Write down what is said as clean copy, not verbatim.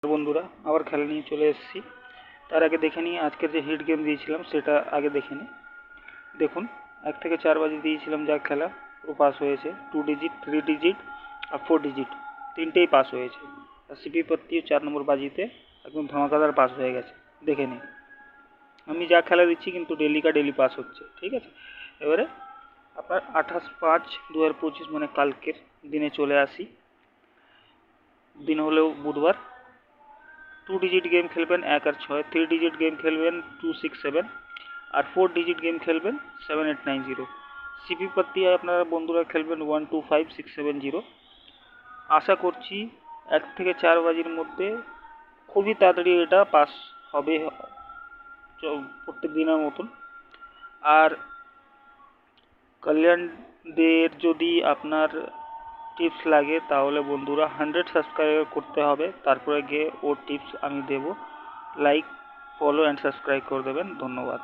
বন্ধুরা আবার খেলা নিয়ে চলে এসেছি। তার আগে দেখে নিই আজকের যে হিট গেম দিয়েছিলাম সেটা আগে দেখে নিই। দেখুন 1 থেকে 4 বাজে দিয়েছিলাম যা খেলা পুরো পাস হয়েছে। 2 ডিজিট, 3 ডিজিট আর 4 ডিজিট তিনটেই পাস হয়েছে। আর সিপি পত্তি 4 নম্বর বাজিতে একদম ধামাকাদার পাস হয়ে গেছে। দেখে নিন, আমি যা খেলা দিচ্ছি কিন্তু ডেলি পাস হচ্ছে, ঠিক আছে। এবারে আপনার 28/5/2025 মানে কালকের দিনে চলে আসি। দিন হলেও বুধবার। 2 ডিজিট গেম খেলবেন 1 আর 6, 3 ডিজিট গেম খেলবেন 2, 6, 7 আর 4 ডিজিট গেম খেলবেন 7, 8, 9, 0। সিপি পাত্তি আপনারা বন্ধুরা খেলবেন 1, 2, 5, 6, 7, 0। আশা করছি 1 থেকে 4 বাজির মধ্যে খুবই তাড়াতাড়ি এটা পাস হবে প্রত্যেক দিনের মতন। আর কল্যাণদের যদি আপনার টিপস লাগে তাহলে বন্ধুরা 100 সাবস্ক্রাইবার করতে হবে, তারপরে গিয়ে ওর টিপস আমি দেব। লাইক, ফলো অ্যান্ড সাবস্ক্রাইব করে দেবেন। ধন্যবাদ।